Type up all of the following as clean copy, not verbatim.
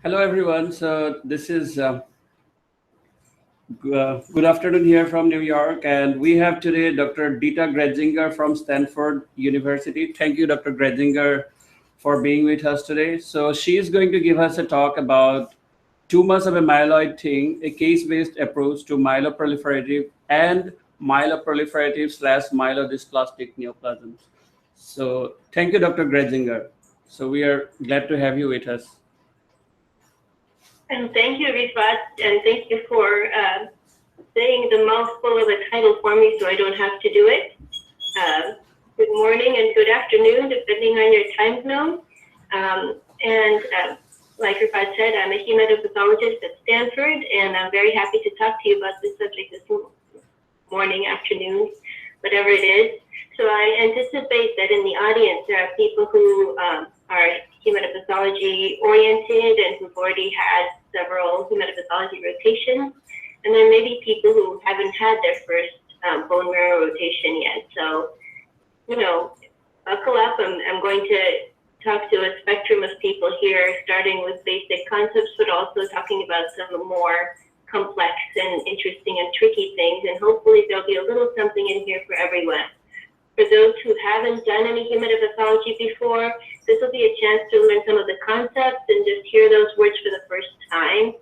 Hello, everyone. So this is good afternoon here from New York, and we have today Dr. Dita Gratzinger from Stanford University. Thank you, Dr. Gratzinger, for being with us today. So she is going to give us a talk about tumors of a myeloid thing, a case-based approach to myeloproliferative and myeloproliferative slash myelodysplastic neoplasms. So thank you, Dr. Gratzinger. So we are glad to have you with us. And thank you, Rifat, and thank you for saying the mouthful of a title for me so I don't have to do it. Good morning and good afternoon, depending on your time zone. Like Rifat said, I'm a hematopathologist at Stanford, and I'm very happy to talk to you about this subject this morning, afternoon, whatever it is. So I anticipate that in the audience, there are people who are hematopathology oriented and who've already had several hematopathology rotations. And there may be people who haven't had their first bone marrow rotation yet. So, buckle up. I'm going to talk to a spectrum of people here, starting with basic concepts, but also talking about some more complex and interesting and tricky things. And hopefully there'll be a little something in here for everyone. For those who haven't done any hematopathology before, this will be a chance to learn some of the concepts and just hear those words for the first time.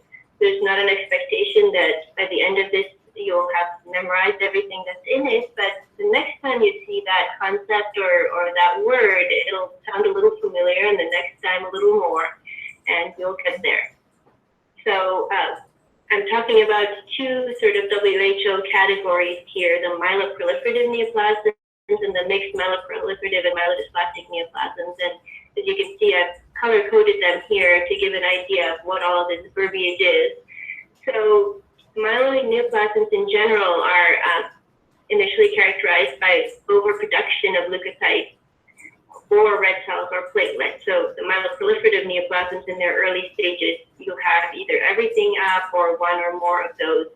There's not an expectation that by the end of this, you'll have memorized everything that's in it, but the next time you see that concept or that word, it'll sound a little familiar, and the next time a little more, and you'll get there. So I'm talking about two sort of WHO categories here, the myeloproliferative neoplasms and the mixed myeloproliferative and myelodysplastic neoplasms. And as you can see, I've color-coded them here to give an idea of what all this verbiage is. So myeloid neoplasms in general are initially characterized by overproduction of leukocytes or red cells or platelets. So the myeloproliferative neoplasms in their early stages, you'll have either everything up or one or more of those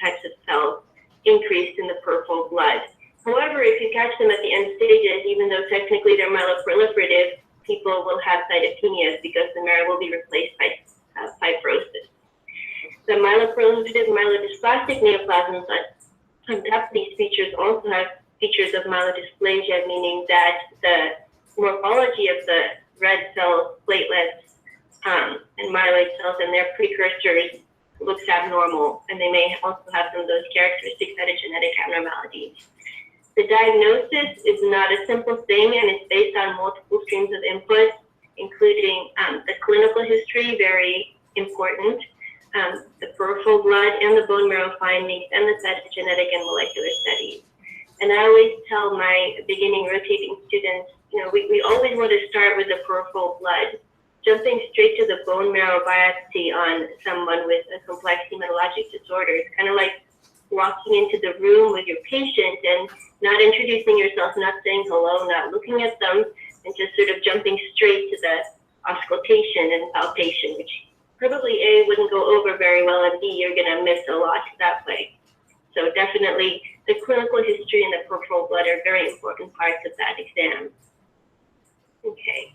types of cells increased in the peripheral blood. However, if you catch them at the end stages, even though technically they're myeloproliferative, people will have cytopenias because the marrow will be replaced by fibrosis. The myeloproliferative myelodysplastic neoplasms on top of these features also have features of myelodysplasia, meaning that the morphology of the red cells, platelets, and myeloid cells and their precursors looks abnormal, and they may also have some of those characteristic cytogenetic abnormalities. The diagnosis is not a simple thing, and it's based on multiple streams of input, including the clinical history, very important, the peripheral blood and the bone marrow findings, and the cytogenetic and molecular studies. And I always tell my beginning rotating students, we always want to start with the peripheral blood. Jumping straight to the bone marrow biopsy on someone with a complex hematologic disorder is kind of like walking into the room with your patient and not introducing yourself, not saying hello, not looking at them, and just sort of jumping straight to the auscultation and palpation, which probably A, wouldn't go over very well, and B, you're going to miss a lot that way. So definitely the clinical history and the peripheral blood are very important parts of that exam. Okay.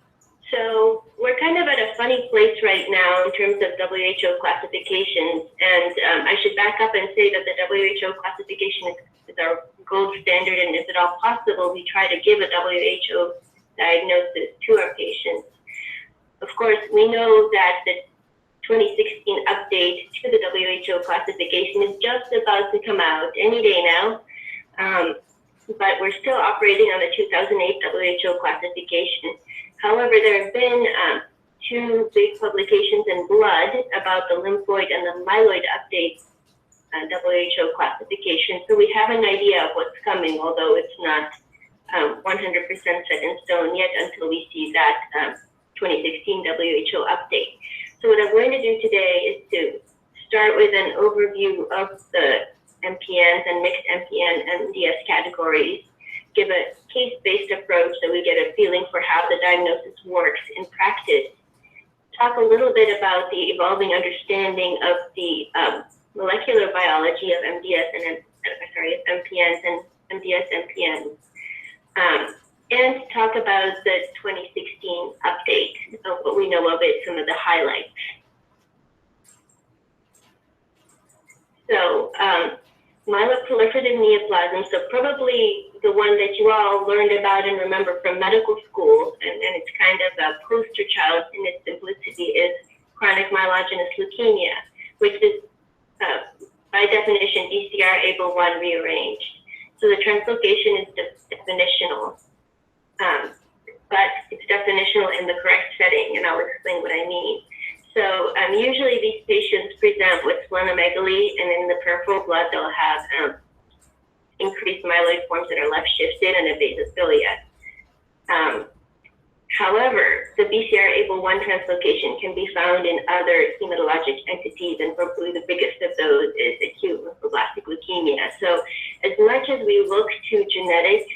So we're kind of at a funny place right now in terms of WHO classifications, and I should back up and say that the WHO classification is our gold standard, and if at all possible, we try to give a WHO diagnosis to our patients. Of course, we know that the 2016 update to the WHO classification is just about to come out any day now, but we're still operating on the 2008 WHO classification. However, there have been two big publications in Blood about the lymphoid and the myeloid updates WHO classification. So we have an idea of what's coming, although it's not 100% set in stone yet until we see that 2016 WHO update. So what I'm going to do today is to start with an overview of the MPNs and mixed MPN and MDS categories, give a case-based approach so we get a feeling for how the diagnosis works in practice, talk a little bit about the evolving understanding of the molecular biology of MPNs and MDS MPNs, and talk about the 2016 update of what we know of it, some of the highlights. So myeloproliferative neoplasms, so probably the one that you all learned about and remember from medical school, and it's kind of a poster child in its simplicity, is chronic myelogenous leukemia, which is by definition BCR-ABL1 rearranged. So the translocation is definitional, but it's definitional in the correct setting, and I'll explain what I mean. So usually these patients present with splenomegaly, and in the peripheral blood they'll have increased myeloid forms that are left shifted and a basophilia. However, the BCR-ABL1 translocation can be found in other hematologic entities, and probably the biggest of those is acute lymphoblastic leukemia. So as much as we look to genetics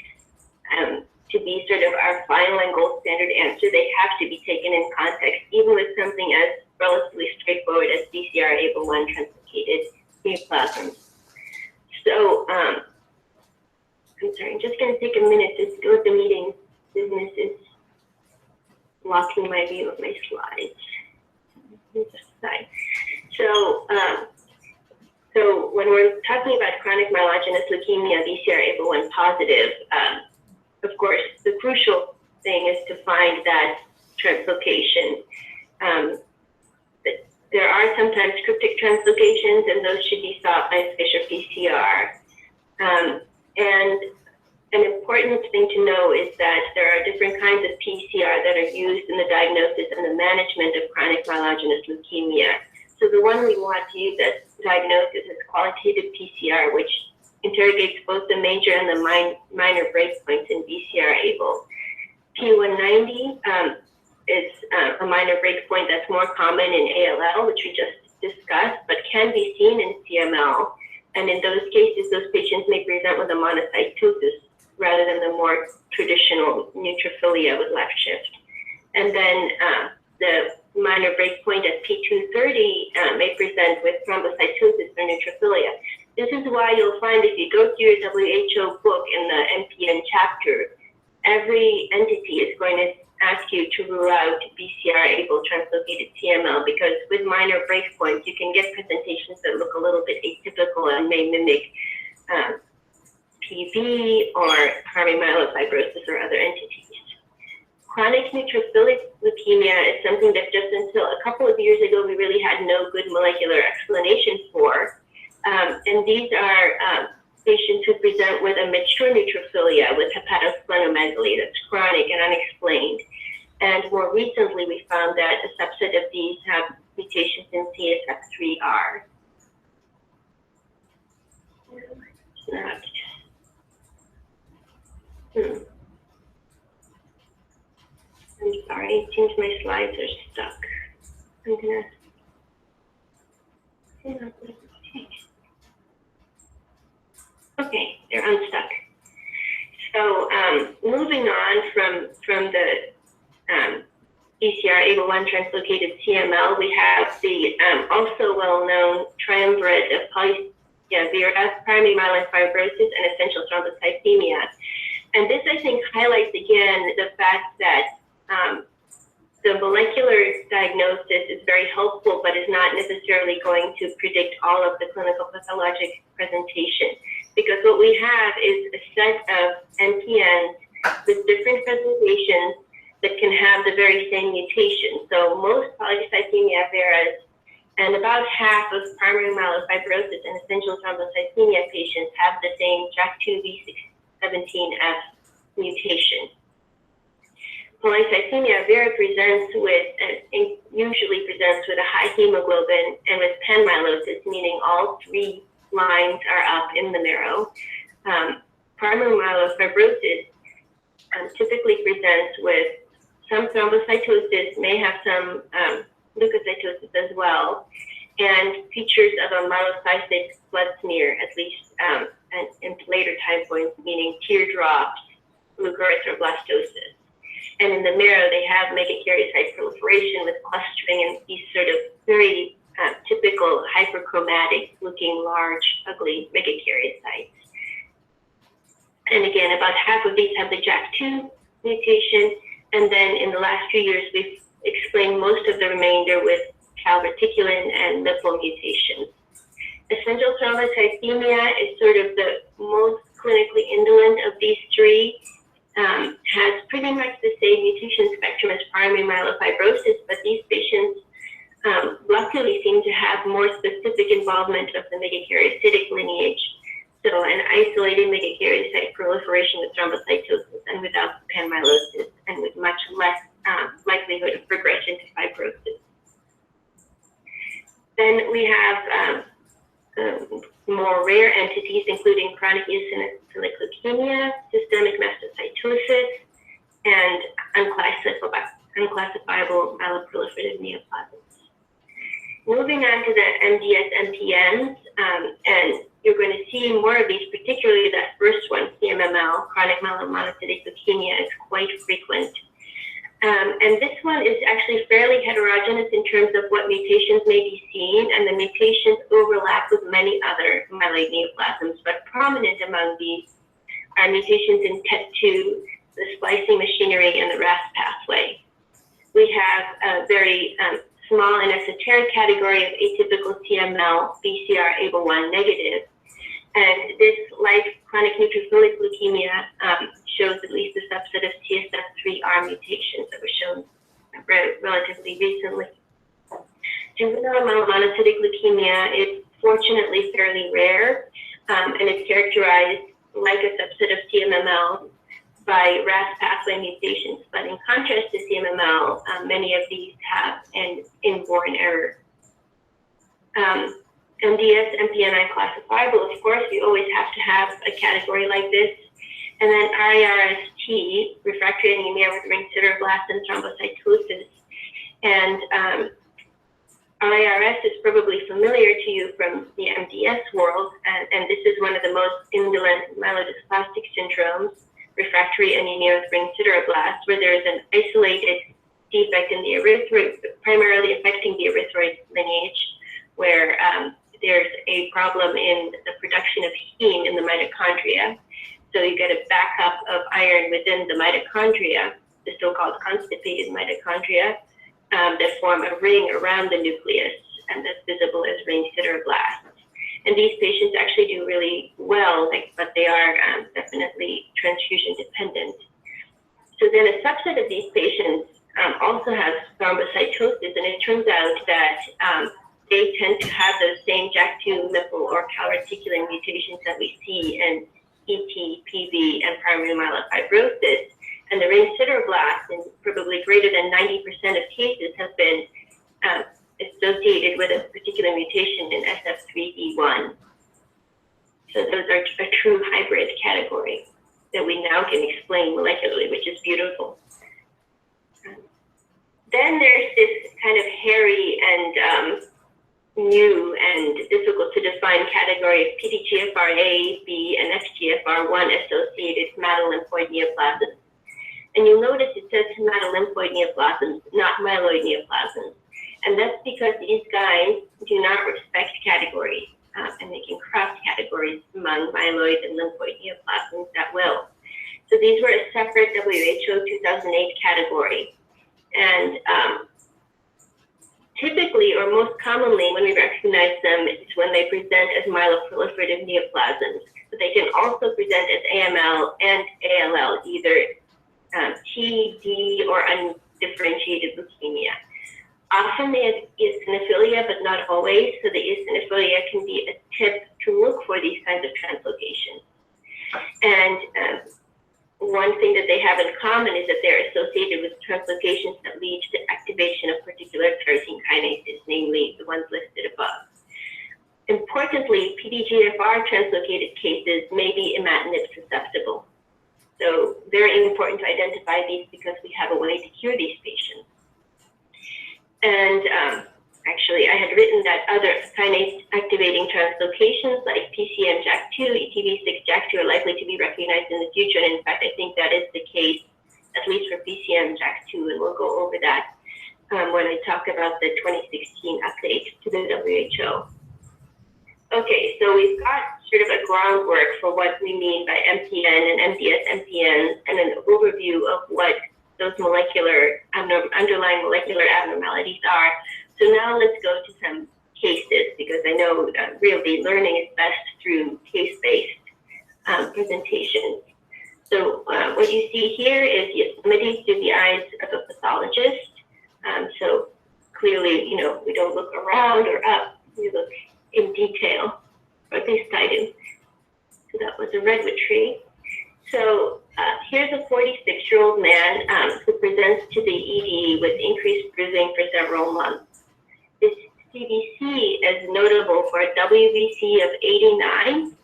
to be sort of our final and gold standard answer, they have to be taken in context, even with something as relatively straightforward as BCR-ABL1 translocated neoplasms. So I'm sorry, I'm just going to take a minute to go with the meeting. Business is blocking my view of my slides. So, so when we're talking about chronic myelogenous leukemia, BCR-ABL1 positive, of course, the crucial thing is to find that translocation. There are sometimes cryptic translocations, and those should be sought by FISH or PCR. And an important thing to know is that there are different kinds of PCR that are used in the diagnosis and the management of chronic myelogenous leukemia. So the one we want to use as diagnosis is qualitative PCR, which interrogates both the major and the minor breakpoints in BCR-ABL. P190 is a minor breakpoint that's more common in ALL, which we just discussed, but can be seen in CML. And in those cases, those patients may present with a monocytosis rather than the more traditional neutrophilia with left shift. And then the minor breakpoint at P230 may present with thrombocytosis or neutrophilia. This is why you'll find if you go through your WHO book in the MPN chapter, every entity is going to ask you to rule out BCR-ABL translocated CML, because with minor breakpoints, you can get presentations that look a little bit atypical and may mimic PV or primary myelofibrosis or other entities. Chronic neutrophilic leukemia is something that just until a couple of years ago, we really had no good molecular explanation for. And these are patients who present with a mature neutrophilia with hepatosplenomegaly that's chronic and unexplained. And more recently, we found that a subset of these have mutations in CSF3R. I'm sorry, it seems my slides are stuck. I'm gonna. Okay, they're unstuck. So moving on from the BCR-ABL1 translocated CML, we have the also well-known triumvirate of polycythemia, primary myelofibrosis, and essential thrombocythemia. And this, I think, highlights again the fact that the molecular diagnosis is very helpful, but is not necessarily going to predict all of the clinical pathologic presentation. Because what we have is a set of MPNs with different presentations that can have the very same mutation. So most polycythemia veras and about half of primary myelofibrosis and essential thrombocythemia patients have the same JAK2V17F mutation. Polycythemia vera presents with, and usually presents with a high hemoglobin and with panmyelosis, meaning all three lines are up in the marrow. Primary myelofibrosis typically presents with some thrombocytosis, may have some leukocytosis as well, and features of a myelocytic blood smear, at least in later time points, meaning teardrops, leukoerythroblastosis. And in the marrow, they have megakaryocyte proliferation with clustering and these sort of very typical hyperchromatic looking large, ugly megakaryocytes. And again, about half of these have the JAK2 mutation. And then in the last few years, we've explained most of the remainder with calreticulin and MPL mutations. Essential thrombocythemia is sort of the most clinically indolent of these three. Has pretty much the same mutation spectrum as primary myelofibrosis, but these patients luckily seem to have more specific involvement of the megakaryocytic lineage. So an isolated megakaryocyte proliferation with thrombocytosis and without panmyelosis, and with much less likelihood of progression to fibrosis. Then we have more rare entities, including chronic eosinophilic leukemia, systemic mastocytosis, and unclassifiable myeloproliferative neoplasms. Moving on to the MDS MPNs, and you're going to see more of these, particularly that first one, CMML, chronic myelomonocytic leukemia, is quite frequent. And this one is actually fairly heterogeneous in terms of what mutations may be seen, and the mutations overlap with many other myeloid neoplasms, but prominent among these are mutations in TET2, the splicing machinery, and the RAS pathway. We have a very small and esoteric category of atypical CML, BCR ABL1 negative, and this, like chronic neutrophilic leukemia, shows at least a subset of TSF3R mutations that were shown relatively recently. Juvenile myelomonocytic leukemia is fortunately fairly rare, and it's characterized like a subset of CMML by RAS pathway mutations. But in contrast to CMML, many of these have an inborn error. MDS, MPN classifiable, of course, we always have to have a category like this. And then RARST, refractory anemia with ring sideroblast and thrombocytosis. And RARS is probably familiar to you from the MDS world, and this is one of the most indolent myelodysplastic syndromes, refractory anemia with ring sideroblast, where there is an isolated defect in the erythroid, primarily affecting the erythroid lineage, where there's a problem in the production of heme in the mitochondria. So you get a backup of iron within the mitochondria, the so-called constipated mitochondria, that form a ring around the nucleus, and that's visible as ring sideroblasts. And these patients actually do really well, but they are definitely transfusion dependent. So then a subset of these patients also has thrombocytosis, and it turns out that they tend to have those same JAK2, MPL, or calreticulin mutations that we see in ET, PV, and primary myelofibrosis. And the ring sideroblast, in probably greater than 90% of cases, have been associated with a particular mutation in SF3B1. So those are a true hybrid category that we now can explain molecularly, which is beautiful. Then there's this kind of hairy and new and difficult to define category of PDGFR-A, B, and FGFR1 associated hematolymphoid neoplasms. And you'll notice it says hematolymphoid neoplasms, not myeloid neoplasms. And that's because these guys do not respect categories, and they can cross categories among myeloid and lymphoid neoplasms at will. So these were a separate WHO 2008 category. And typically, or most commonly, when we recognize them, it's when they present as myeloproliferative neoplasms. But they can also present as AML and ALL, either T, D, or undifferentiated leukemia. Often they have eosinophilia, but not always. So the eosinophilia can be a tip to look for these kinds of translocations. And one thing that they have in common is that they're associated with translocations that lead to activation of particular tyrosine kinases, namely the ones listed above. Importantly, PDGFR translocated cases may be imatinib susceptible. So very important to identify these because we have a way to cure these patients. And actually, I had written that other kinase activating translocations like PCM JAK2, ETV6 JAK2 are likely to be recognized in the future. And in fact, I think that is the case, at least for PCM JAK2, and we'll go over that when I talk about the 2016 update to the WHO. Okay, so we've got sort of a groundwork for what we mean by MPN and MDS MPNs, and an overview of what those molecular, underlying molecular abnormalities are. So now let's go to some cases, because I know really learning is best through case-based presentations. So what you see here is Yosemite through the eyes of a pathologist. So clearly, you know, we don't look around or up, we look in detail, or at least I do. So that was a redwood tree. So here's a 46-year-old man who presents to the ED with increased bruising for several months. His CBC is notable for a WBC of 89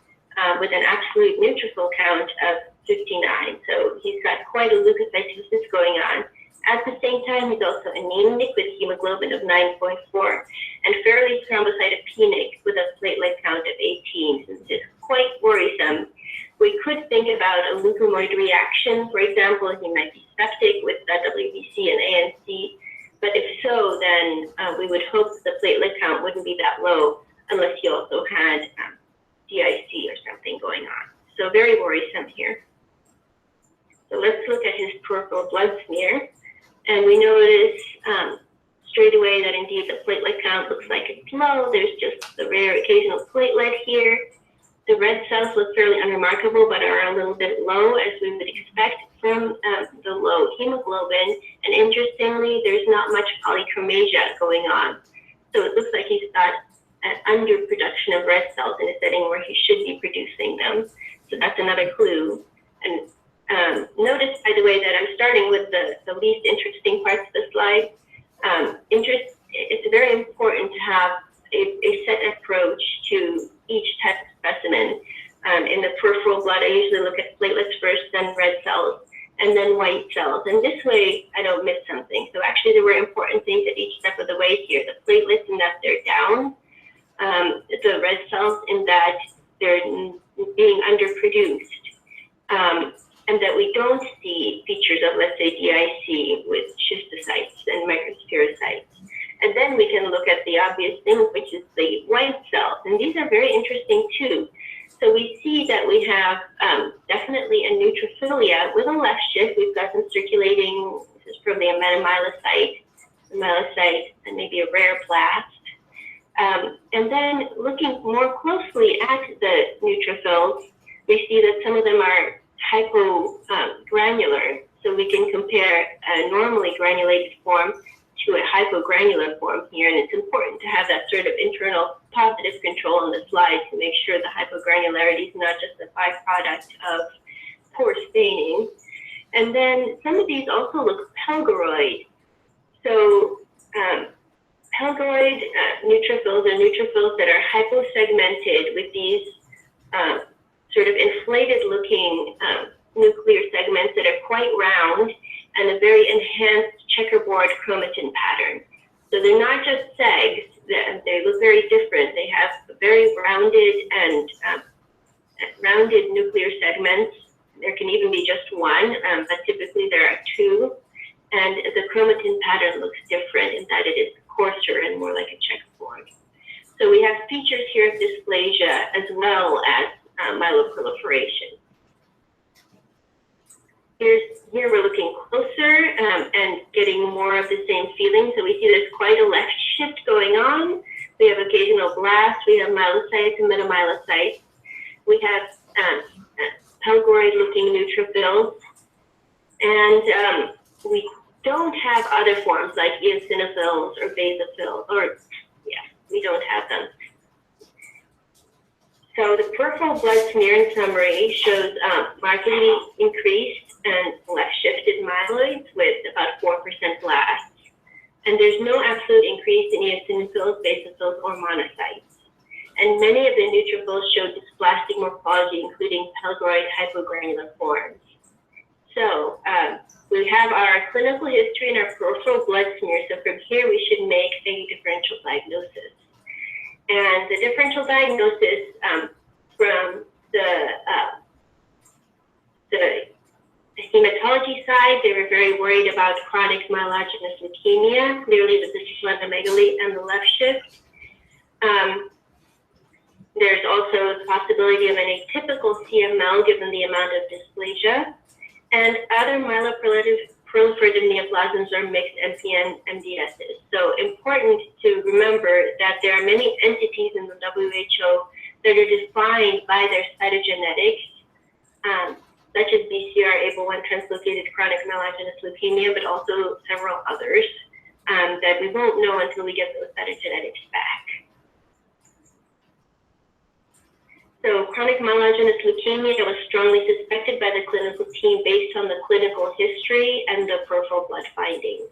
with an absolute neutrophil count of 59. So he's got quite a leukocytosis going on. At the same time, he's also anemic with hemoglobin of 9.4 and fairly thrombocytopenic with a platelet count of 18. So this is quite worrisome. We could think about a leukemoid reaction. For example, he might be septic with WBC and ANC. But if so, then we would hope the platelet count wouldn't be that low unless he also had DIC or something going on. So very worrisome here. So let's look at his peripheral blood smear. And we notice straight away that indeed the platelet count looks like it's low. There's just the rare occasional platelet here. The red cells look fairly unremarkable, but are a little bit low, as we would expect from the low hemoglobin. And interestingly, there's not much polychromasia going on. So it looks like he's got an underproduction of red cells in a setting where he should be producing them. So that's another clue. And notice, by the way, that I'm starting with the least interesting parts of the slide. It's very important to have a set approach to each type of specimen. In the peripheral blood, I usually look at platelets first, then red cells, and then white cells. And this way, I don't miss something. So actually, there were important things at each step of the way here. The platelets in that they're down, the red cells in that they're being underproduced. And that we don't see features of, let's say, DIC with schistocytes and microspherocytes. And then we can look at the obvious thing, which is the white cells. And these are very interesting too. So we see that we have definitely a neutrophilia with a left shift. We've got some circulating, this is probably a metamyelocyte, and maybe a rare blast. And then looking more closely at the neutrophils, we see that some of them are hypogranular, so we can compare a normally granulated form to a hypogranular form here, and it's important to have that sort of internal positive control on the slide to make sure the hypogranularity is not just a byproduct of poor staining. And then some of these also look pelgoroid. So pelgoroid neutrophils are neutrophils that are hyposegmented with these sort of inflated looking nuclear segments that are quite round and a very enhanced checkerboard chromatin pattern. So they're not just segs, they look very different. They have very rounded and rounded nuclear segments. There can even be just one, but typically there are two. And the chromatin pattern looks different in that it is coarser and more like a checkerboard. So we have features here of dysplasia as well as myeloproliferation. Here we're looking closer and getting more of the same feeling. So we see there's quite a left shift going on. We have occasional blasts, we have myelocytes and metamyelocytes. We have pelgoroid looking neutrophils. And we don't have other forms like eosinophils or basophils, or we don't have them. So the peripheral blood smear in summary shows markedly increased and left shifted myeloids with about 4% blasts. And there's no absolute increase in eosinophils, basophils, or monocytes. And many of the neutrophils show dysplastic morphology, including pelgoroid hypogranular forms. So we have our clinical history and our peripheral blood smear. So from here, we should make a differential diagnosis. And the differential diagnosis from the hematology side, they were very worried about chronic myelogenous leukemia, clearly with the splenomegaly and the left shift. There's also the possibility of an atypical CMML given the amount of dysplasia. And other myeloproliferative myeloproliferative neoplasms or mixed MPN MDSs. So important to remember that there are many entities in the WHO that are defined by their cytogenetics, such as BCR-ABL1 translocated chronic myelogenous leukemia, but also several others that we won't know until we get those cytogenetics back. So chronic myelogenous leukemia was strongly suspected by the clinical team based on the clinical history and the peripheral blood findings.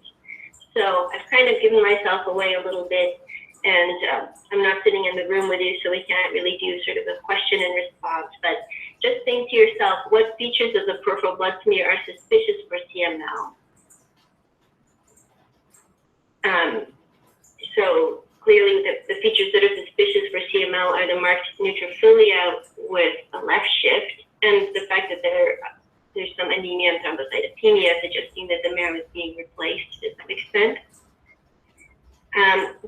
So I've kind of given myself away a little bit, and I'm not sitting in the room with you, so we can't really do sort of a question and response, but just think to yourself, what features of the peripheral blood smear are suspicious for CML? So clearly the features that are suspicious for CML are the marked neutrophilia with a left shift, and the fact that there's some anemia and thrombocytopenia suggesting that the marrow is being replaced to some extent.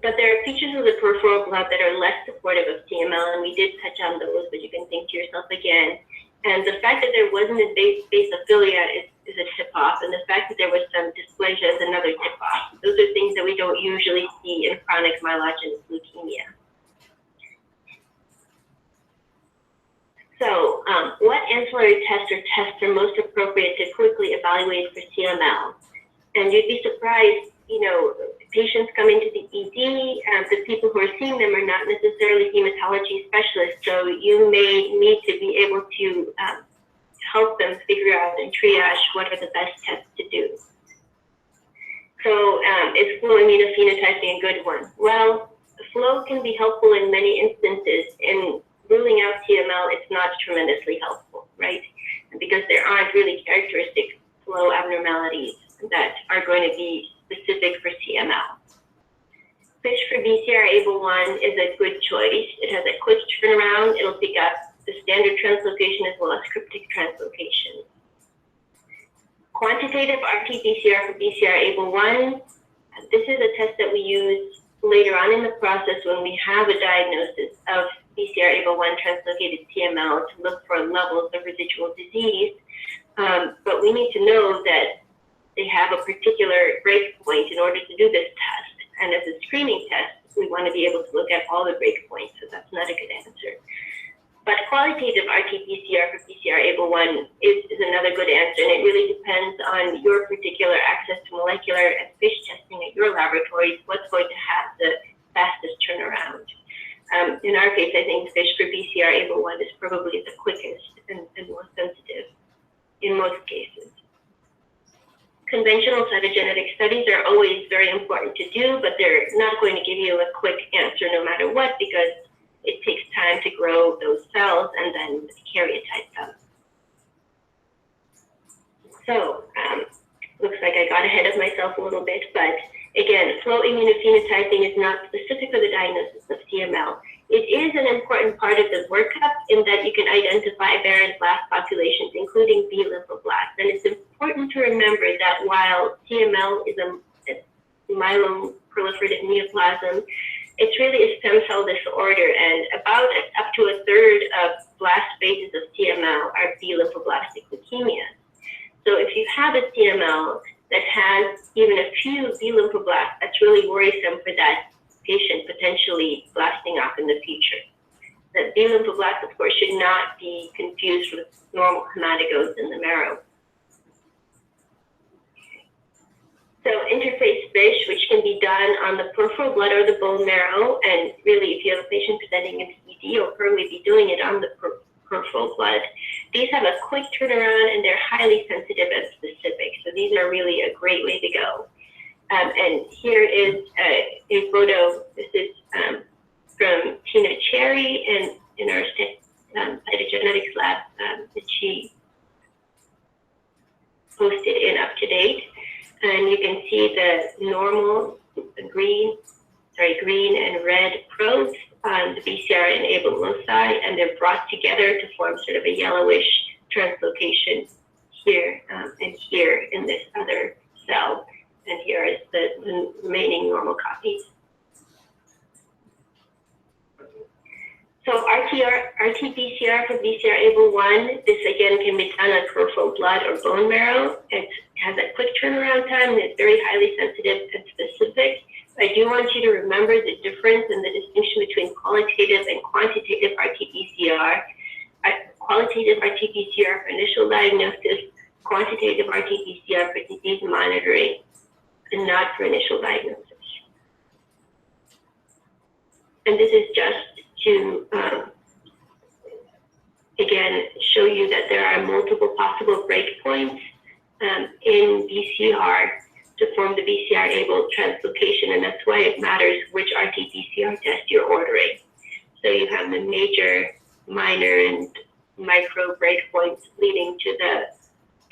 But there are features of the peripheral blood that are less supportive of CML, and we did touch on those, but you can think to yourself again. And the fact that there wasn't a basophilia is a tip-off, and the fact that there was some dysplasia is another tip-off. Those are things that we don't usually see in chronic myelogenous leukemia. So what ancillary tests or tests are most appropriate to quickly evaluate for CML? And you'd be surprised, you know, patients come into the ED, and the people who are seeing them are not necessarily hematology specialists, so you may need to be able to help them figure out and triage what are the best tests to do. So is flow immunophenotyping a good one? Well, flow can be helpful in many instances. In ruling out CML, it's not tremendously helpful, right? Because there aren't really characteristic flow abnormalities that are going to be specific for CML. FISH for BCR-ABL1 is a good choice. It has a quick turnaround. It'll pick up the standard translocation as well as cryptic translocation. Quantitative RT-PCR for BCR-ABL1, this is a test that we use later on in the process when we have a diagnosis of BCR-ABL1 translocated CML to look for levels of residual disease. But we need to know that they have a particular breakpoint in order to do this test. And as a screening test, we want to be able to look at all the breakpoints, so that's not a good answer. But qualitative RT-PCR for BCR-ABL1 is another good answer, and it really depends on your particular access to molecular and FISH testing at your laboratories, what's going to have the fastest turnaround. In our case, I think FISH for BCR-ABL1 is probably the quickest and most sensitive in most cases. Conventional cytogenetic studies are always very important to do, but they're not going to give you a quick answer no matter what, because it takes time to grow those cells and then karyotype them. So, looks like I got ahead of myself a little bit, but again, flow immunophenotyping is not specific for the diagnosis of CML. It is an important part of the workup in that you can identify aberrant blast populations, including B lymphoblasts. And it's important to remember that while CML is a myeloproliferative neoplasm, it's really a stem cell disorder, and about up to a third of blast phases of CML are B lymphoblastic leukemias. So if you have a CML that has even a few B lymphoblasts, that's really worrisome for that patient potentially blasting off in the future. The B lymphoblasts, of course, should not be confused with normal hematogogues in the marrow. So interface FISH, which can be done on the peripheral blood or the bone marrow, and really if you have a patient presenting into ED, you'll probably be doing it on the peripheral blood. These have a quick turnaround and they're highly sensitive and specific. So these are really a great way to go. And here is a photo. This is from Tina Cherry in our cytogenetics lab that she posted in UpToDate. And you can see the normal green and red probes on the BCR-enabled loci, and they're brought together to form sort of a yellowish translocation here and here in this other cell. And here is the remaining normal copies. So RT-PCR for BCR-ABL1, this again can be done on peripheral blood or bone marrow. It's has a quick turnaround time and it's very highly sensitive and specific. I do want you to remember the difference and the distinction between qualitative and quantitative RT-PCR. Qualitative RT-PCR for initial diagnosis, quantitative RT-PCR for disease monitoring, and not for initial diagnosis. And this is just to, again, show you that there are multiple possible breakpoints in BCR to form the BCR-able translocation, and that's why it matters which RT-PCR test you're ordering. So you have the major, minor, and micro breakpoints leading to the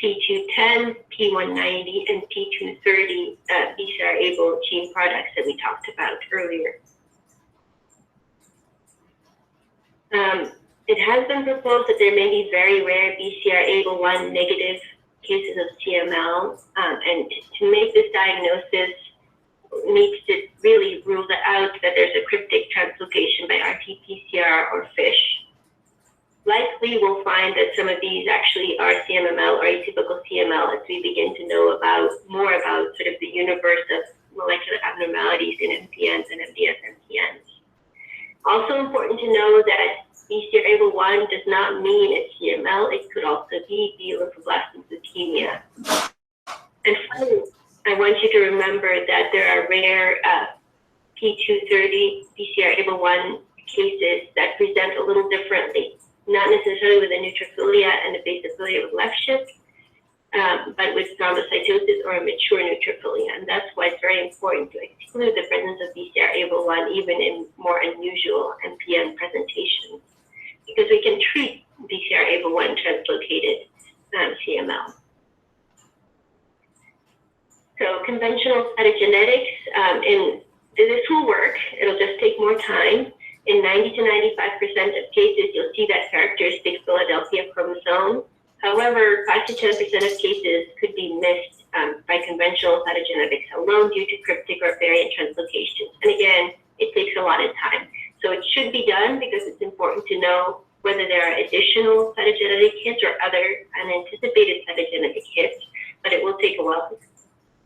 P210, P190, and P230 BCR-able gene products that we talked about earlier. It has been proposed that there may be very rare BCR-ABL1 negative cases of CML, and to make this diagnosis needs to really rule out that there's a cryptic translocation by RT-PCR or FISH. Likely we'll find that some of these actually are CMML or atypical CML as we begin to know more about sort of the universe of molecular abnormalities in MPNs and MDS-MPNs. Also important to know that BCR-ABL1 does not mean it's CML. It could also be B lymphoblastic leukemia. And finally, I want you to remember that there are rare P230 BCR-ABL1 cases that present a little differently, not necessarily with a neutrophilia and a basophilia with left shift, but with thrombocytosis or a mature neutrophilia. And that's why it's very important to exclude the presence of BCR-ABL1 even in more unusual MPN presentations, because we can treat BCR-ABL1 translocated CML. So conventional cytogenetics, this will work. It'll just take more time. In 90 to 95% of cases, you'll see that characteristic Philadelphia chromosome. However, 5 to 10% of cases could be missed by conventional cytogenetics alone due to cryptic or variant translocations. And again, it takes a lot of time. So it should be done because it's important to know whether there are additional cytogenetic hits or other unanticipated cytogenetic hits, but it will take a while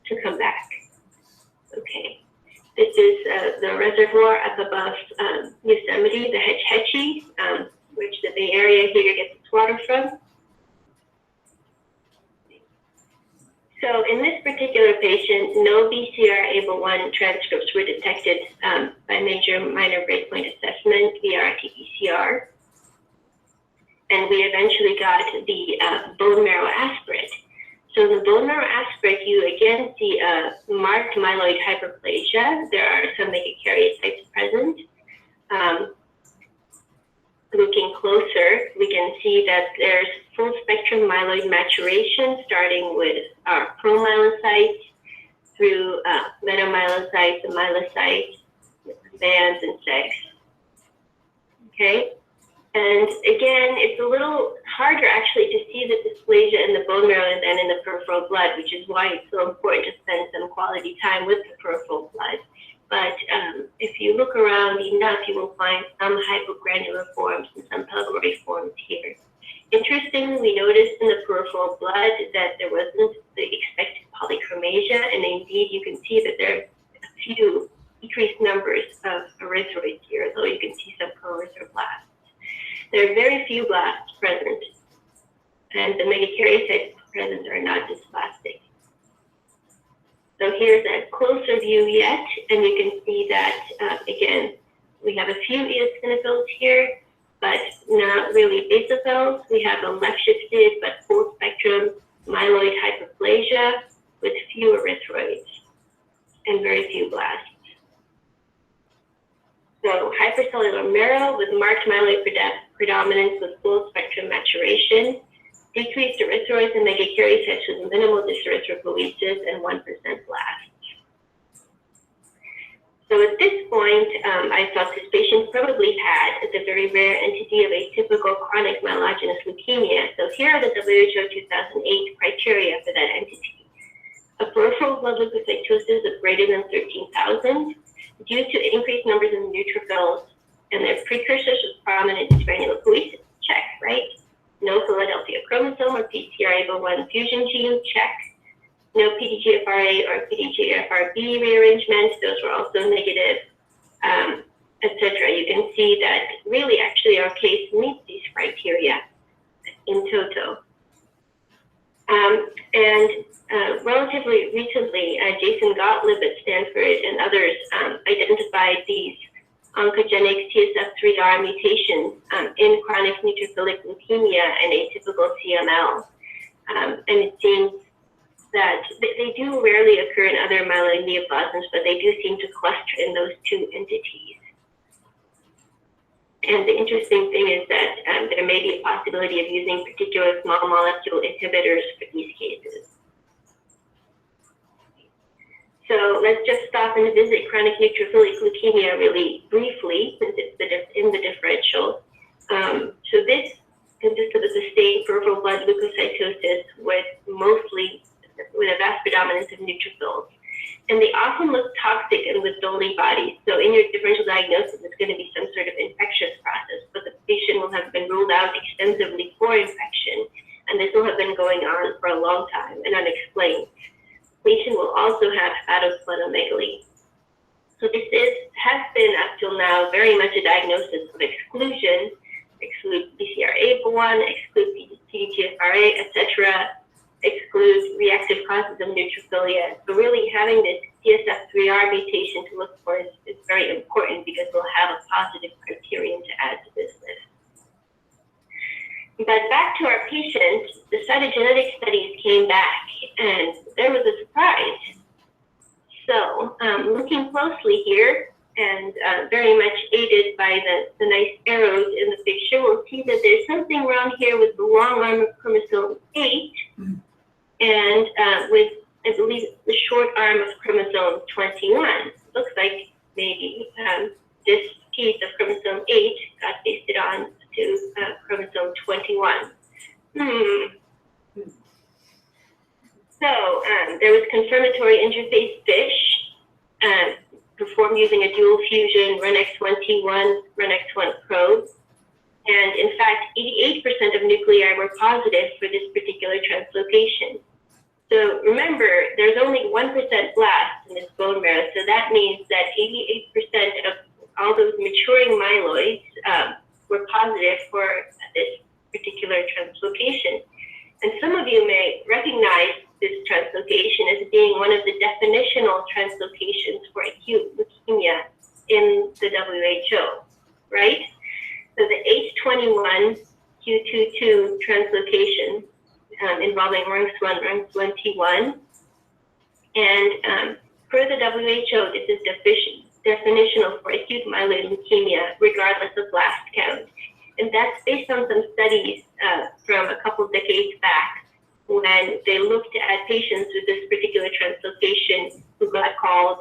to come back. Okay, this is the reservoir up above Yosemite, the Hetch Hetchy, which the Bay Area here gets its water from. So in this particular patient, no BCR-ABL1 transcripts were detected by major minor breakpoint assessment via RT-PCR. And we eventually got the bone marrow aspirate. So the bone marrow aspirate, you again see a marked myeloid hyperplasia. There are some megakaryocytes present. Looking closer, we can see that there's full spectrum myeloid maturation, starting with our promyelocytes through metamyelocytes, the myelocytes, bands, and segs. Okay, and again, it's a little harder actually to see the dysplasia in the bone marrow than in the peripheral blood, which is why it's so important to spend some quality time with the peripheral blood. But if you look around enough, you will find some hypogranular forms and some pylori forms here. Interestingly, we noticed in the peripheral blood that there wasn't the expected polychromasia, and indeed you can see that there are a few decreased numbers of erythroids here, though you can see some pro-erythroblasts. There are very few blasts present, and the megakaryocytes present are not dysplastic. So here's a closer view yet, and you can see that, again, we have a few eosinophils here, but not really basophils. We have a left-shifted but full-spectrum myeloid hyperplasia with few erythroids and very few blasts. So hypercellular marrow with marked myeloid predominance with full-spectrum maturation, decreased erythroids and megakaryocytes with minimal dyserythropoiesis and 1% blasts. So at this point, I thought this patient probably had the very rare entity of atypical chronic myelogenous leukemia. So here are the WHO 2008 criteria for that entity. A peripheral blood leukocytosis of greater than 13,000 due to increased numbers of neutrophils and their precursors with prominent granulopoiesis, check, right? No Philadelphia chromosome or BCR-ABL1 fusion gene, check. no PDGFRA or PDGFRB rearrangements. Those were also negative, etc. You can see that really actually our case meets these criteria in toto. Relatively recently, Jason Gottlieb at Stanford and others identified these oncogenic CSF3R mutations in chronic neutrophilic leukemia and atypical CML. And it seems that they do rarely occur in other myeloid neoplasms, but they do seem to cluster in those two entities. And the interesting thing is that there may be a possibility of using particular small molecule inhibitors for these cases. So let's just stop and visit chronic neutrophilic leukemia really briefly, since it's in the differential. So this consists of a sustained peripheral blood leukocytosis with a vast predominance of neutrophils. And they often look toxic and with Dolly bodies. So in your differential diagnosis, it's going to be some sort of infectious process, but the patient will have been ruled out extensively for infection, and this will have been going on for a long time and unexplained. Patient will also have hepatosplenomegaly. So this has been up till now very much a diagnosis of exclusion, exclude BCR-ABL1, exclude PDGFRA, etc., exclude reactive causes of neutrophilia. So really having this CSF3R mutation to look for is very important because we'll have a positive criterion to add to this list. But back to our patient, the cytogenetic studies came back and there was a surprise. So looking closely here and very much aided by the nice arrows in the picture, we'll see that there's something wrong here with the long arm of chromosome 8 and with, I believe, the short arm of chromosome 21. Looks like maybe this piece of chromosome 8 got pasted on to chromosome 21. So there was confirmatory interface FISH performed using a dual fusion RUNX1T1, RUNX1 probe. And in fact, 88% of nuclei were positive for this particular translocation. So remember, there's only 1% blast in this bone marrow. So that means that 88% of all those maturing myeloids were positive for this particular translocation. And some of you may recognize this translocation as being one of the definitional translocations for acute leukemia in the WHO, right? So the H21Q22 translocation involving RUNX1, RUNX1T1. And per the WHO, this is definitional for acute myeloid leukemia, regardless of blast count. And that's based on some studies from a couple decades back when they looked at patients with this particular translocation who got called,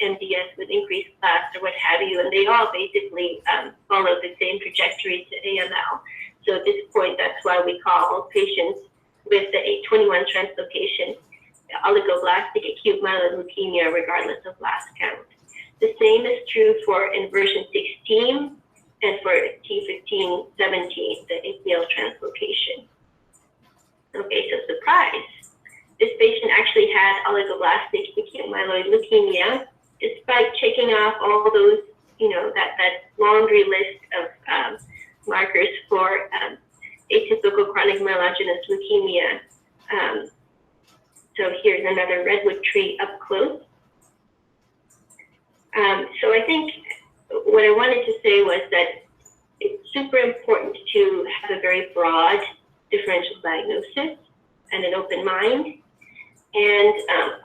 MDS with increased blast or what have you, and they all basically followed the same trajectory to AML. So at this point, that's why we call patients with the H21 translocation oligoblastic acute myeloid leukemia, regardless of blast count. The same is true for inversion 16 and for T1517, the APL translocation. Okay, so surprise. This patient actually had oligoblastic acute myeloid leukemia, despite checking off all those, that laundry list of markers for atypical chronic myelogenous leukemia. So here's another redwood tree up close. So I think what I wanted to say was that it's super important to have a very broad differential diagnosis and an open mind. And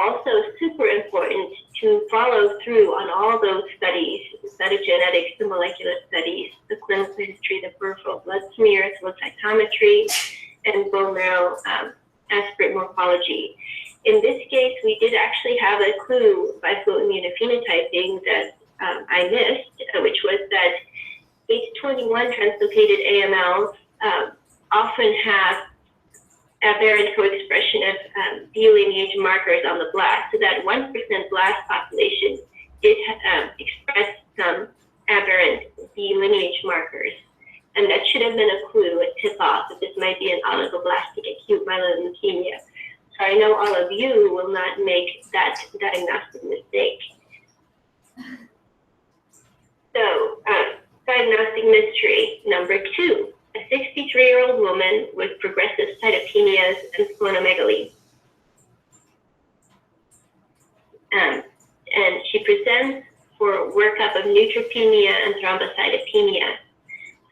also super important to follow through on all those studies, the cytogenetics, the molecular studies, the clinical history, the peripheral blood smears, flow cytometry, and bone marrow aspirate morphology. In this case, we did actually have a clue by flow immunophenotyping that I missed, which was that H21 translocated AMLs often have aberrant co-expression of B lineage markers on the blast. So that 1% blast population did express some aberrant B lineage markers. And that should have been a clue, a tip-off, that this might be an oligoblastic acute myeloid leukemia. So I know all of you mystery number 2, a 63-year-old woman with progressive cytopenias and splenomegaly. And she presents for workup of neutropenia and thrombocytopenia.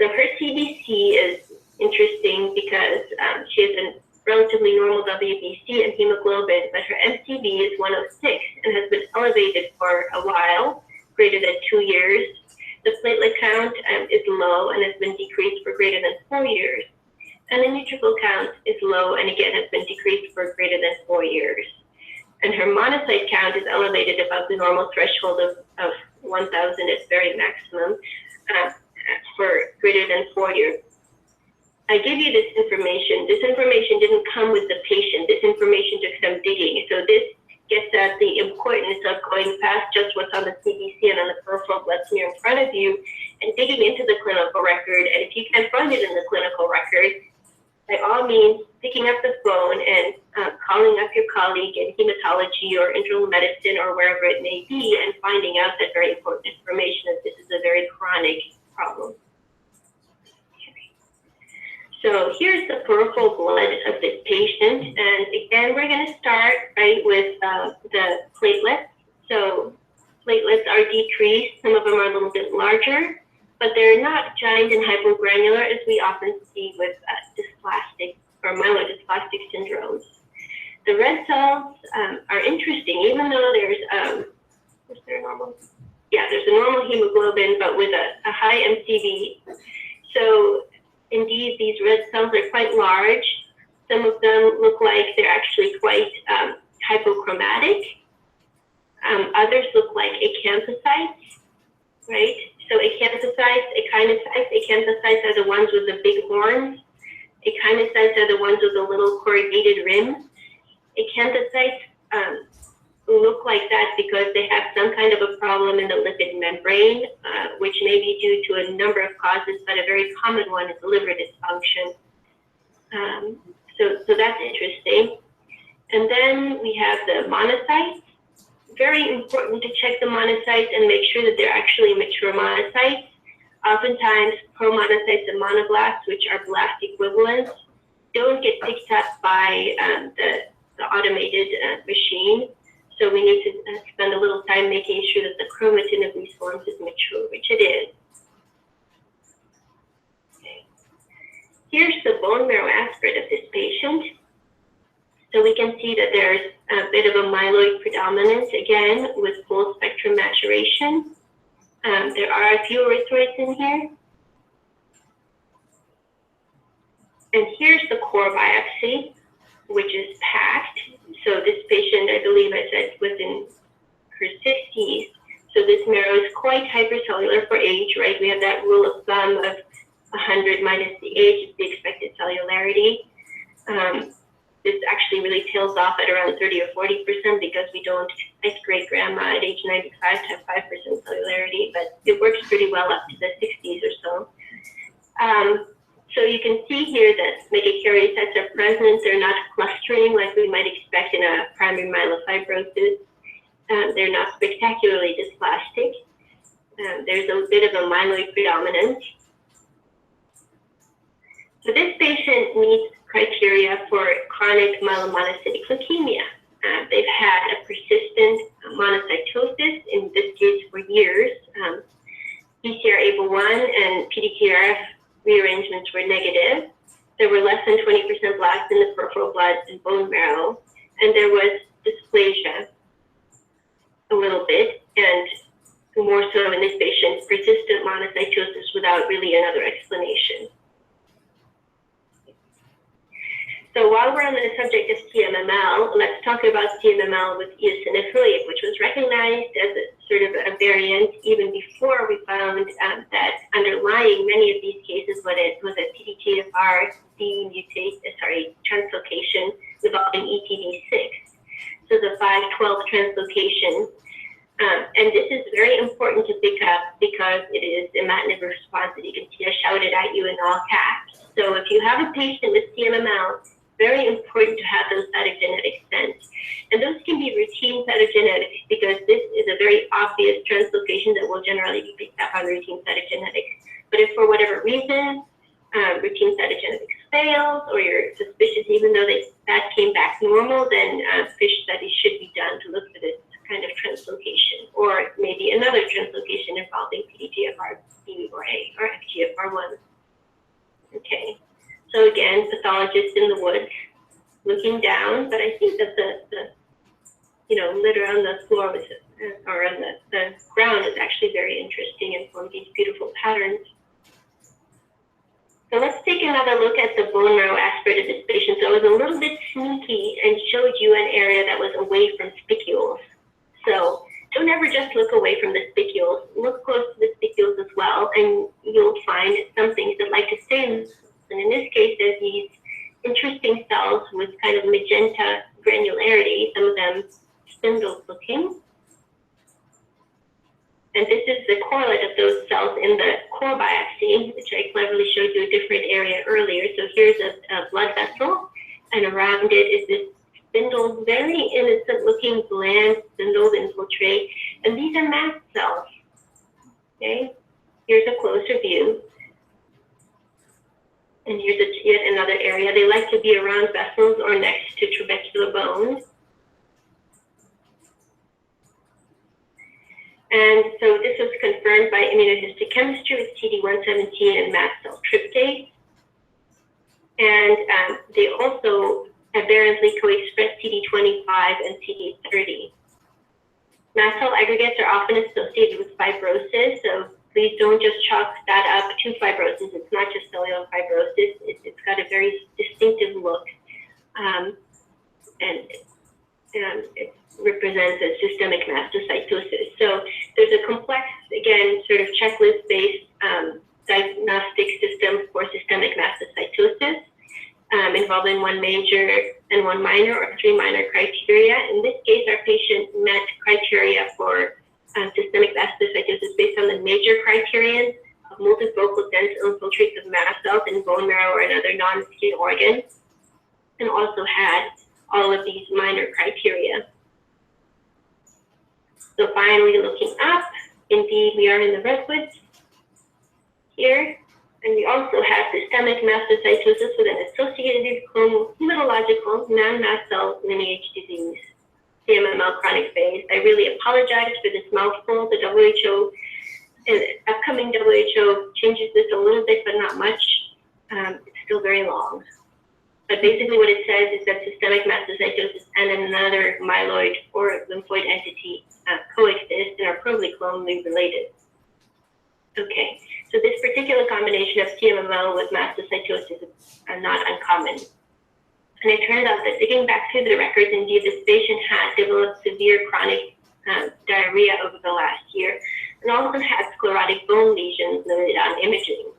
So her CBC is interesting because she has a relatively normal WBC and hemoglobin, but her MCV is 106 and has been elevated for a while, greater than 2 years. The platelet count is low and has been decreased for greater than 4 years. And the neutrophil count is low and again has been decreased for greater than 4 years. And her monocyte count is elevated above the normal threshold of 1,000 at very maximum for greater than 4 years. I give you this information. This information didn't come with the patient. This information took some digging. So this gets at the importance of going past just what's on the CBC and on the peripheral blood smear in front of you and digging into the clinical record. And if you can't find it in the clinical record, by all means, picking up the phone and calling up your colleague in hematology or internal medicine or wherever it may be and finding out that very important information that this is a very chronic problem. So here's the peripheral blood of this patient. And again, we're going to start right with the platelets. So platelets are decreased. Some of them are a little bit larger, but they're not giant and hypogranular as we often see with dysplastic or myelodysplastic syndromes. The red cells are interesting, even though there's, is there a normal? Yeah, there's a normal hemoglobin, but with a high MCV. So indeed, these red cells are quite large. Some of them look like they're actually quite hypochromatic. Others look like acanthocytes, right? So acanthocytes, echinocytes are the ones with the big horns. Echinocytes are the ones with the little corrugated rims. Acanthocytes look like that because they have some kind of a problem in the lipid membrane, which may be due to a number of causes, but a very common one is liver dysfunction. So that's interesting. And then we have the monocytes. Very important to check the monocytes and make sure that they're actually mature monocytes. Oftentimes, promonocytes and monoblasts, which are blast equivalents, don't get picked up by the automated machine. So we need to spend a little time making sure that the chromatin of these forms is mature, which it is. Okay. Here's the bone marrow aspirate of this patient. So we can see that there's a bit of a myeloid predominance, again, with full spectrum maturation. There are a few erythroids in here. And here's the core biopsy, which is packed. So this patient, I believe I said, was in her 60s. So this marrow is quite hypercellular for age, right? We have that rule of thumb of 100 minus the age is the expected cellularity. This actually really tails off at around 30 or 40% because we don't expect great grandma at age 95 to have 5% cellularity, but it works pretty well up to the 60s or so. So you can see here that megakaryocytes are present. They're not clustering like we might expect in a primary myelofibrosis. They're not spectacularly dysplastic. There's a bit of a myeloid predominance. So this patient meets criteria for chronic myelomonocytic leukemia. They've had a persistent monocytosis, in this case for years. BCR-ABL1 and PTKRF rearrangements were negative. There were less than 20% blasts in the peripheral blood and bone marrow, and there was dysplasia a little bit, and more so in this patient, persistent monocytosis without really another explanation. So while we're on the subject of CMML, let's talk about CMML with eosinophilic, which was recognized as a sort of a variant even before we found that underlying many of these cases was a PDGFR translocation involving ETV6. So the 512 translocation. And this is very important to pick up because it is imatinib responsive. You can see I shouted at you in all caps. So if you have a patient with CMML, very important to have those cytogenetics sent. And those can be routine cytogenetics because this is a very obvious translocation that will generally be picked up on routine cytogenetics. But if for whatever reason routine cytogenetics fails, or you're suspicious even though that came back normal, then FISH studies should be done to look for this kind of translocation, or maybe another translocation involving PDGFR-B or A or FGFR1. Okay, so again, pathologist in the woods looking down, but I think that the litter on the floor was, or on the ground is actually very interesting and formed these beautiful patterns. So let's take another look at the bone marrow aspirate of this patient. So I was a little bit sneaky and showed you an area that was away from spicules. So don't ever just look away from the spicules. Look close to the spicules as well, and you'll find some things that like to stay in. And in this case, there's these interesting cells with kind of magenta granularity, some of them spindle looking. And this is the correlate of those cells in the core biopsy, which I cleverly showed you a different area earlier. So here's a blood vessel, and around it is this spindle, very innocent looking bland spindles infiltrate. And these are mast cells. Okay, here's a closer view. And here's yet another area. They like to be around vessels or next to trabecular bones. And so this was confirmed by immunohistochemistry with CD117 and mast cell tryptase. And they also aberrantly co-express CD25 and CD30. Mast cell aggregates are often associated with fibrosis, so please don't just chalk that up to fibrosis. It's not just cellular fibrosis. It's got a very distinctive look, and it represents a systemic mastocytosis. So there's a complex, again, sort of checklist-based diagnostic system for systemic mastocytosis, involving one major and one minor or three minor criteria. In this case, our patient met criteria for systemic mastocytosis based on the major criterion of multifocal dense infiltrates of mast cells in bone marrow or another non-skin organ, and also had all of these minor criteria. So finally, looking up, indeed, we are in the redwoods here, and we also have systemic mastocytosis with an associated hematological non-mast cell lineage disease, CMML chronic phase. I really apologize for this mouthful. The WHO, and upcoming WHO changes this a little bit, but not much. It's still very long. But basically what it says is that systemic mastocytosis and another myeloid or lymphoid entity coexist and are probably clonally related. Okay, so this particular combination of CMML with mastocytosis are not uncommon. And it turned out that digging back through the records, indeed, this patient had developed severe chronic diarrhea over the last year, and also had sclerotic bone lesions noted on imaging.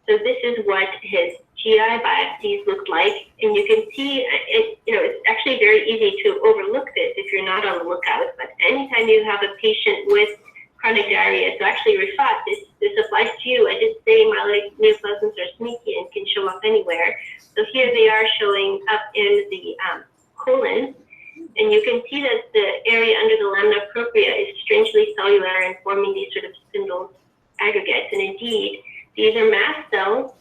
So this is what his GI biopsies looked like, and you can see it's actually very easy to overlook this if you're not on the lookout. But anytime you have a patient with chronic diarrhea, so actually Rifat, this applies to you. I did say myeloid neoplasms are sneaky and can show up anywhere. So here they are showing up in the colon, and you can see that the area under the lamina propria is strangely cellular and forming these sort of spindle aggregates. And indeed, these are mast cells,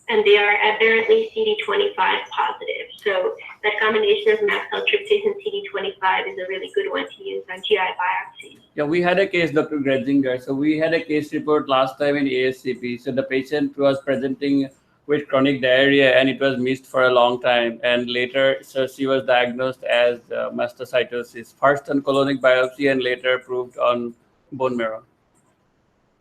and they are aberrantly CD25 positive. So that combination of mast cell tryptase and CD25 is a really good one to use on GI biopsies. Yeah, we had a case, Dr. Gratzinger. So we had a case report last time in ASCP. So the patient was presenting with chronic diarrhea, and it was missed for a long time. And later, so she was diagnosed as mastocytosis, first on colonic biopsy and later proved on bone marrow.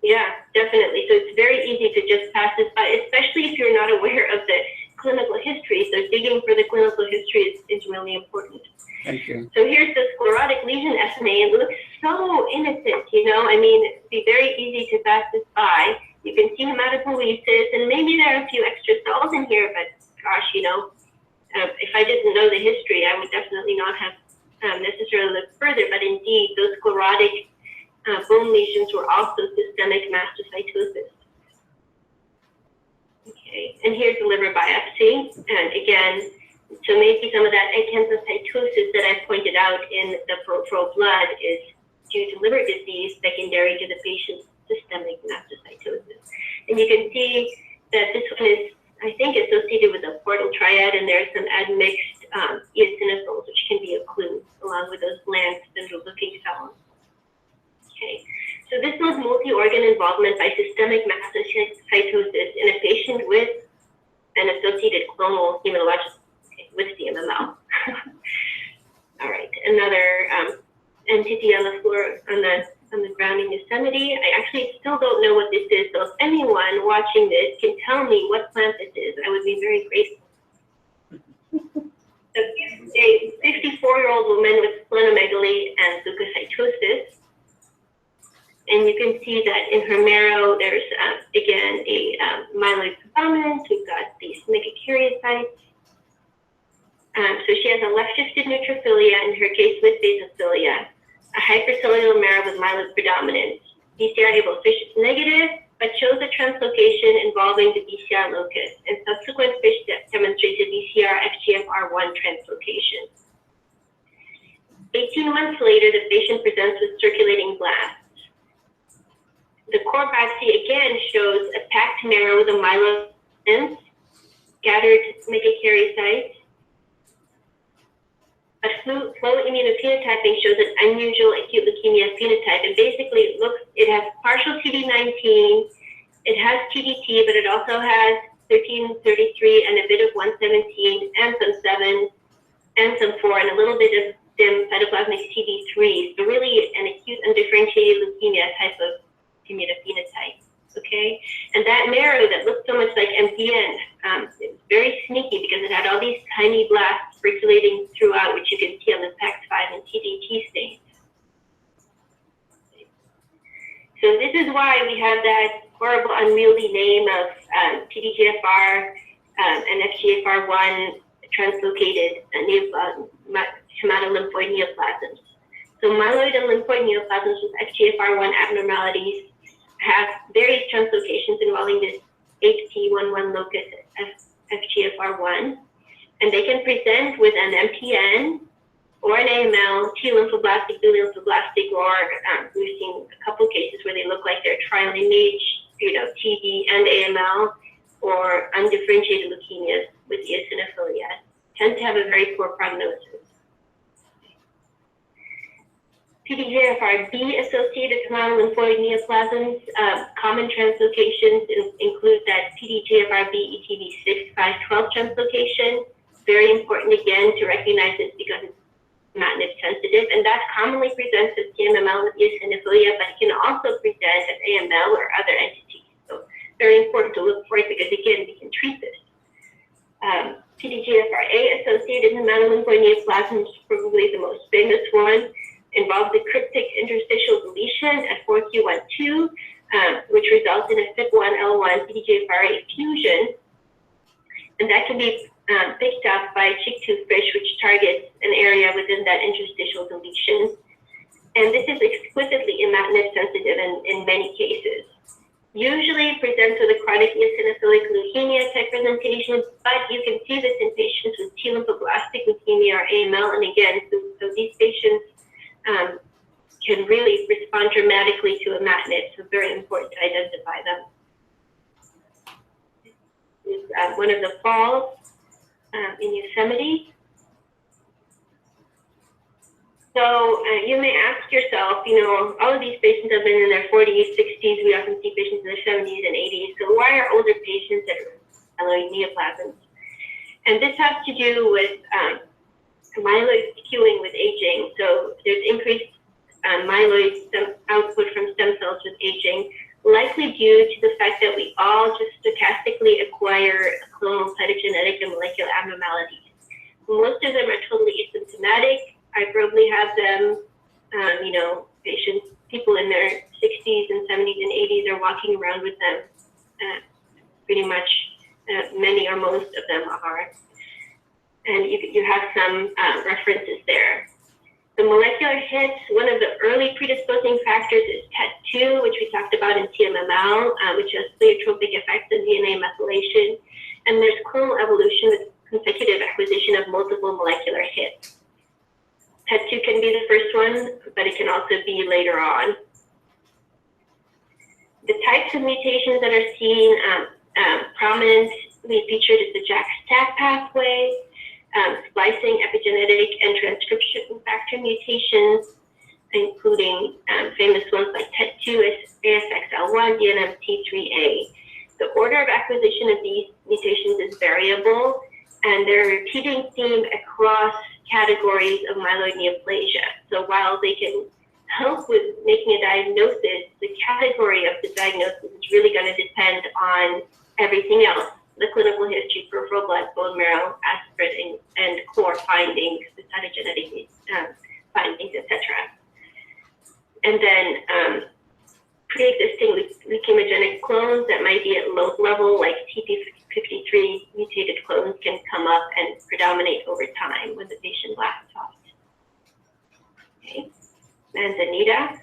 Yeah, definitely. So it's very easy to just pass this by, especially if you're not aware of the clinical history. So digging for the clinical history is really important. Thank you. So here's the sclerotic lesion SMA. It looks so innocent, I mean, it'd be very easy to pass this by. You can see hematopoiesis, and maybe there are a few extra cells in here, but gosh, if I didn't know the history, I would definitely not have necessarily looked further. But indeed, those sclerotic bone lesions were also systemic mastocytosis. Okay, and here's the liver biopsy. And again, so maybe some of that acanthocytosis that I pointed out in the peripheral blood is due to liver disease secondary to the patient's systemic mastocytosis. And you can see that this one is, I think, associated with the portal triad, and there's some admixed eosinophils, which can be a clue, along with those bland spindle-looking cells. Okay, so this was multi-organ involvement by systemic mastocytosis in a patient with an associated clonal hematologic with CMML. All right, another entity on the floor, on the ground in Yosemite. I actually still don't know what this is, so if anyone watching this can tell me what plant this is, I would be very grateful. So a 54-year-old woman with splenomegaly and leukocytosis. And you can see that in her marrow, there's, again, a myeloid predominance. We've got these megakaryocytes. So she has a left-shifted neutrophilia, in her case with basophilia, a hypercellular marrow with myeloid predominance. BCR ABL FISH is negative, but shows a translocation involving the BCR locus, and subsequent FISH demonstrated BCR FGFR1 translocation. 18 months later, the patient presents with circulating blasts. The core biopsy again shows a packed marrow with a myeloid, scattered megakaryocytes. But flow immunophenotyping shows an unusual acute leukemia phenotype, and basically it has partial CD19, it has TDT, but it also has 1333 and a bit of 117 and some 7 and some 4 and a little bit of dim cytoplasmic CD3. So really an acute undifferentiated leukemia type of immunophenotype. Okay, and that marrow that looked so much like MPN, it was very sneaky because it had all these tiny blasts circulating throughout, which you can see on the PAX5 and TDT stains. So this is why we have that horrible, unwieldy name of PDGFR and FGFR1 translocated hematolymphoid neoplasms. So myeloid and lymphoid neoplasms with FGFR1 abnormalities have various translocations involving this HT11 locus FGFR1, and they can present with an MPN or an AML, T lymphoblastic, B lymphoblastic, or we've seen a couple cases where they look like they're tri-lineage, TD and AML, or undifferentiated leukemias with eosinophilia, tend to have a very poor prognosis. PDGFR-B associated hematolymphoid neoplasms, common translocations include that PDGFR-B ETV6-512 translocation. Very important again to recognize this because it's imatinib sensitive, and that commonly presents as CMML with eosinophilia, but it can also present as AML or other entities. So very important to look for it because again, we can treat this. PDGFR-A associated hematolymphoid neoplasms, probably the most famous one, involves the cryptic interstitial deletion at 4q12, which results in a FIP1L1 PDGFR-A fusion, and that can be picked up by chick-2 fish, which targets an area within that interstitial deletion. And this is exquisitely imatinib sensitive in many cases. Usually presents with a chronic eosinophilic leukemia type presentation, but you can see this in patients with T lymphoblastic leukemia or AML, and again, so these patients can really respond dramatically to imatinib, so very important to identify them. This is one of the falls in Yosemite. So you may ask yourself, all of these patients have been in their 40s, 60s. We often see patients in their 70s and 80s. So why are older patients at myeloid neoplasms? And this has to do with myeloid skewing with aging. So there's increased myeloid output from stem cells with aging, likely due to the fact that we all just stochastically acquire clonal cytogenetic and molecular abnormalities. Most of them are totally asymptomatic. I probably have them, people in their 60s and 70s and 80s are walking around with them. Pretty much many or most of them are. And you have some references there. The molecular hits, one of the early predisposing factors is TET2, which we talked about in CMML, which has pleiotropic effects on DNA methylation. And there's clonal evolution with consecutive acquisition of multiple molecular hits. TET2 can be the first one, but it can also be later on. The types of mutations that are seen prominently featured is the JAK-STAT pathway, splicing, epigenetic, and transcription factor mutations, including famous ones like TET2, ASXL1, DNMT3A. The order of acquisition of these mutations is variable, and they're a repeating theme across categories of myeloid neoplasia. So while they can help with making a diagnosis, the category of the diagnosis is really going to depend on everything else: the clinical history, peripheral blood, bone marrow, aspirate, and core findings, the cytogenetic findings, etc. And then pre-existing leukemogenic clones that might be at low level, like TP53 mutated clones, can come up and predominate over time when the patient last talked. Okay, Manzanita,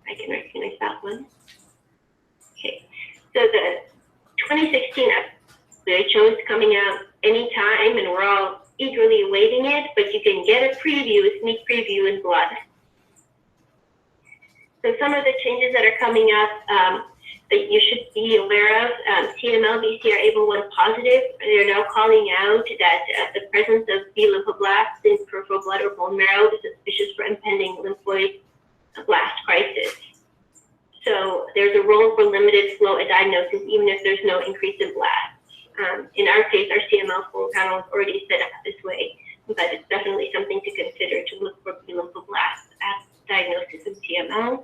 I can recognize that one. Okay, so the 2016 WHO is coming out anytime, and we're all eagerly awaiting it, but you can get a preview, a sneak preview in Blood. So some of the changes that are coming up that you should be aware of, CMML, BCR-ABL1 positive, they're now calling out that the presence of B lymphoblasts in peripheral blood or bone marrow is suspicious for impending lymphoid blast crisis. So there's a role for limited flow at diagnosis, even if there's no increase in blasts. In our case, our CML full panel is already set up this way, but it's definitely something to consider to look for B lymphoblasts at diagnosis of CML.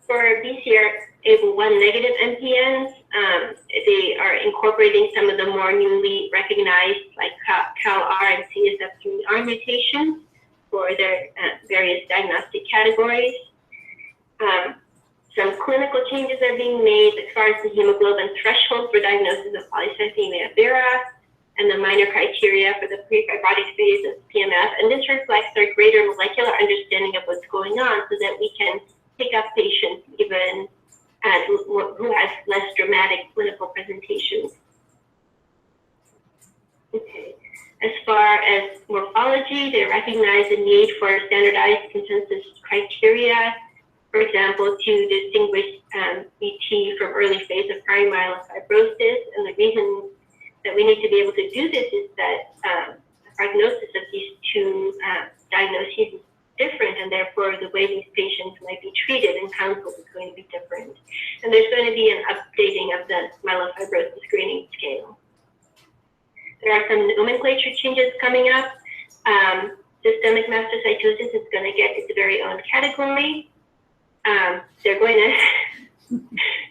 For BCR-ABL1 negative MPNs, they are incorporating some of the more newly recognized, like CALR and CSF3R mutations for their various diagnostic categories. Some clinical changes are being made as far as the hemoglobin threshold for diagnosis of polycythemia vera and the minor criteria for the pre-fibrotic phase of PMF. And this reflects our greater molecular understanding of what's going on so that we can pick up patients even who has less dramatic clinical presentations. Okay. As far as morphology, they recognize the need for standardized consensus criteria, for example, to distinguish BT from early phase of primary myelofibrosis. And the reason that we need to be able to do this is that the prognosis of these two diagnoses is different, and therefore the way these patients might be treated and counseled is going to be different. And there's going to be an updating of the myelofibrosis screening scale. There are some nomenclature changes coming up. Systemic mastocytosis is going to get its very own category. They're going to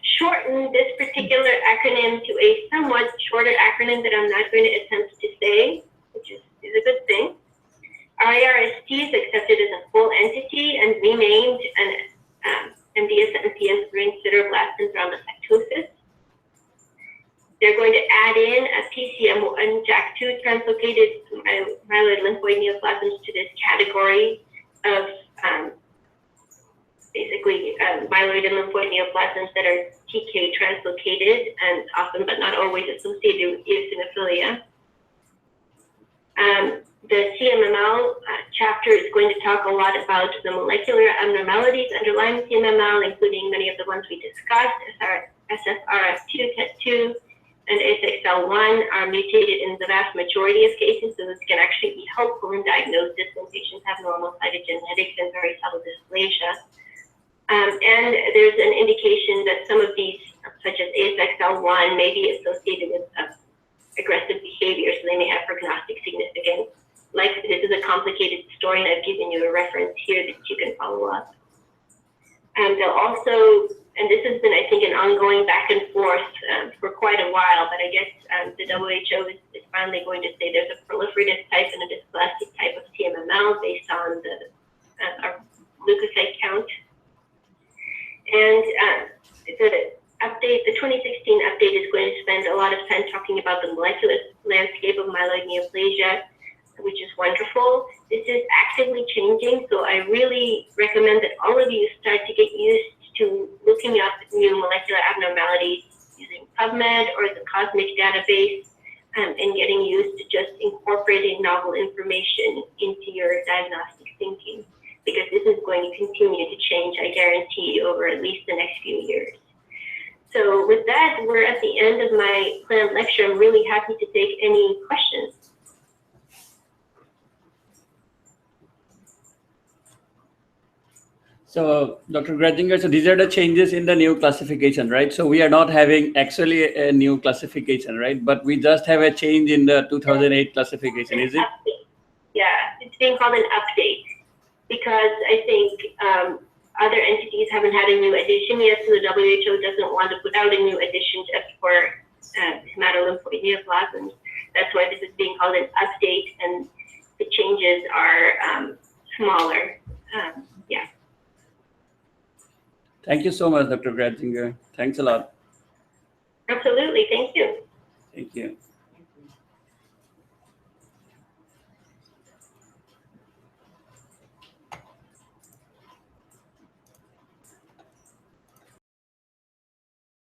shorten this particular acronym to a somewhat shorter acronym that I'm not going to attempt to say, which is a good thing. RARST is accepted as a full entity and renamed an MDS-MPN brain sideroblast and thrombocytosis. They're going to add in a PCM1 JAK2 translocated myeloid lymphoid neoplasms to this category of basically myeloid and lymphoid neoplasms that are TK translocated and often but not always associated with eosinophilia. The CMML chapter is going to talk a lot about the molecular abnormalities underlying CMML, including many of the ones we discussed. SFRF2, TET2, and ASXL1 are mutated in the vast majority of cases, so this can actually be helpful in diagnosis when patients have normal cytogenetics and very subtle dysplasia. And there's an indication that some of these, such as ASXL1, may be associated with aggressive behavior, so they may have prognostic significance. Like, this is a complicated story, and I've given you a reference here that you can follow up. And they'll also, and this has been, I think, an ongoing back and forth for quite a while, but I guess the WHO is finally going to say there's a proliferative type and a dysplastic type of CMML based on our leukocyte count. And the 2016 update is going to spend a lot of time talking about the molecular landscape of myeloid neoplasia. which is wonderful. This is actively changing, so I really recommend that all of you start to get used to looking up new molecular abnormalities using PubMed or the COSMIC database, and getting used to just incorporating novel information into your diagnostic thinking, because this is going to continue to change, I guarantee, over at least the next few years. So with that, we're at the end of my planned lecture. I'm really happy to take any questions. So, Dr. Gratzinger, so these are the changes in the new classification, right? So we are not having actually a new classification, right? But we just have a change in the 2008 classification, is it? Update. Yeah, it's being called an update because I think other entities haven't had a new edition yet, so the WHO doesn't want to put out a new edition just for hematolymphoid neoplasms. That's why this is being called an update, and the changes are smaller. Yeah. Thank you so much, Dr. Gratzinger. Thanks a lot. Absolutely. Thank you. Thank you.